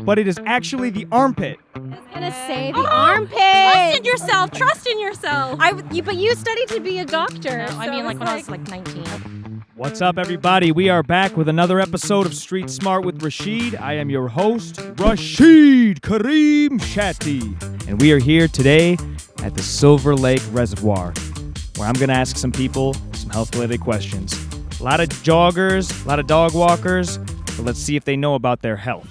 but it is actually the armpit. I was gonna say the armpit. Trust in yourself. Trust in yourself. But you studied to be a doctor. No, I mean, like when I was like 19. What's up, everybody? We are back with another episode of Street Smart with Rashid. I am your host, Rashid Kareem Shatty. And we are here today at the Silver Lake Reservoir, where I'm going to ask some people some health-related questions. A lot of joggers, a lot of dog walkers, but let's see if they know about their health.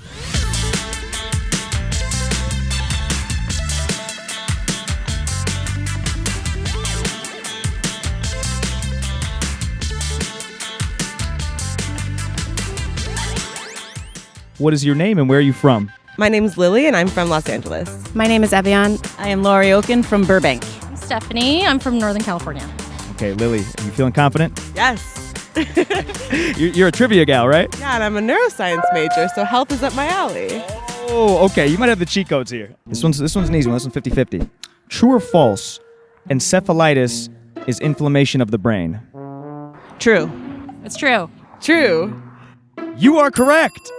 What is your name and where are you from? My name's Lily, and I'm from Los Angeles. My name is Evian. I am Lori Oken from Burbank. I'm Stephanie. I'm from Northern California. Okay, Lily, are you feeling confident? Yes. You're a trivia gal, right? Yeah, and I'm a neuroscience major, so health is up my alley. Oh, okay. You might have the cheat codes here. This one's an easy one. This one's 50-50. True or false? Encephalitis is inflammation of the brain. True. It's true. True. You are correct.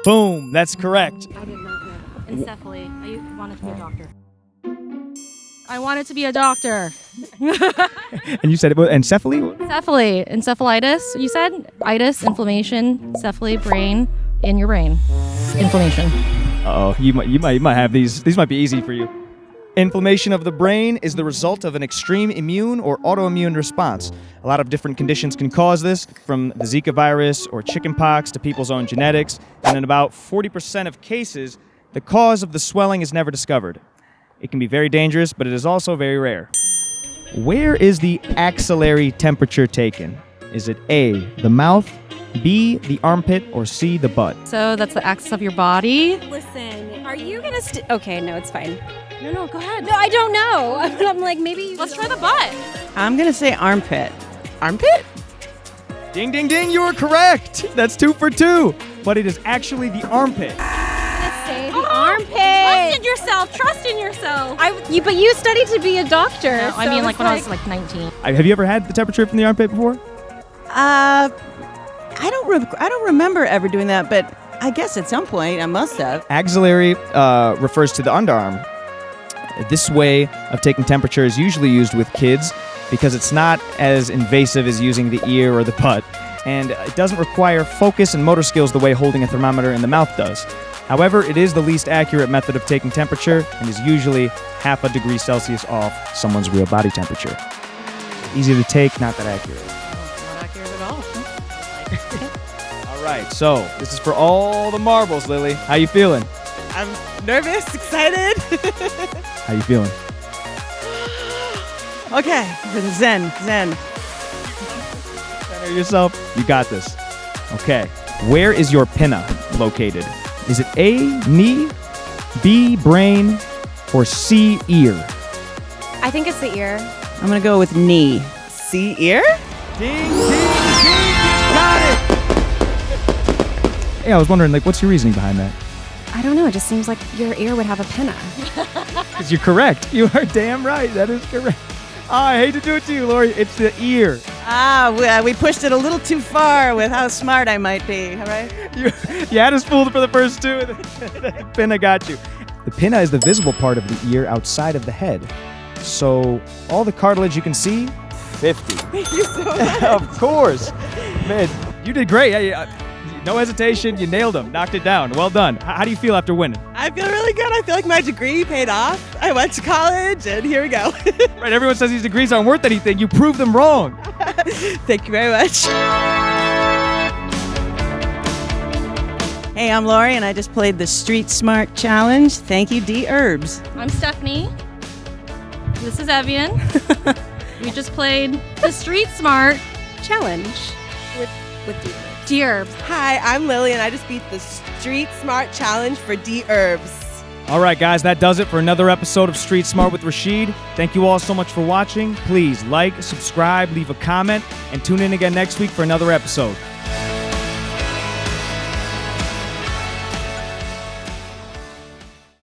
Boom. That's correct. I did not know. Encephaly. I wanted to be a doctor. I wanted to be a doctor. And you said it was encephaly? Encephaly. Encephalitis, you said? Itis, inflammation, encephaly, brain, in your brain. Inflammation. Uh-oh. You might have these. These might be easy for you. Inflammation of the brain is the result of an extreme immune or autoimmune response. A lot of different conditions can cause this, from the Zika virus or chickenpox to people's own genetics. And in about 40% of cases, the cause of the swelling is never discovered. It can be very dangerous, but it is also very rare. Where is the axillary temperature taken? Is it A, the mouth, B, the armpit, or C, the butt? So that's the axis of your body. Listen, are you gonna okay, no, it's fine. No, go ahead. No, I don't know. I'm like, maybe Let's try the butt. I'm going to say armpit. Armpit? Ding, ding, ding, you are correct. That's 2 for 2. But it is actually the armpit. let's say the armpit. Trust in yourself. Trust in yourself. But you studied to be a doctor. No, I so mean, it's like when I was like 19. Have you ever had the temperature from the armpit before? I don't remember ever doing that, but I guess at some point I must have. Axillary refers to the underarm. This way of taking temperature is usually used with kids because it's not as invasive as using the ear or the butt, and it doesn't require focus and motor skills the way holding a thermometer in the mouth does. However, it is the least accurate method of taking temperature and is usually half a degree Celsius off someone's real body temperature. Easy to take, not that accurate. Not accurate at all. All right, so this is for all the marbles, Lily. How you feeling? I'm nervous, excited. How you feeling? Okay, for the Zen. Center yourself. You got this. Okay. Where is your pinna located? Is it A, knee, B, brain, or C, ear? I think it's the ear. I'm going to go with knee. See ear? Ding, ding, ding. You got it. Hey, I was wondering, what's your reasoning behind that? I don't know. It just seems like your ear would have a pinna. Because you're correct. You are damn right. That is correct. Oh, I hate to do it to you, Lori. It's the ear. We pushed it a little too far with how smart I might be, all right? You had us fooled for the first two, and the pinna got you. The pinna is the visible part of the ear outside of the head. So all the cartilage you can see, 50. Thank you so much. Of course. Man, you did great. No hesitation. You nailed them. Knocked it down. Well done. How do you feel after winning? I feel really good. I feel like my degree paid off. I went to college, and here we go. Right, everyone says these degrees aren't worth anything. You proved them wrong. Thank you very much. Hey, I'm Lori, and I just played the Street Smart Challenge. Thank you, Dherbs. I'm Stephanie. This is Evian. We just played the Street Smart Challenge with Dherbs. Hi, I'm Lily, and I just beat the Street Smart Challenge for Dherbs. All right, guys, that does it for another episode of Street Smart with Rashid. Thank you all so much for watching. Please like, subscribe, leave a comment, and tune in again next week for another episode.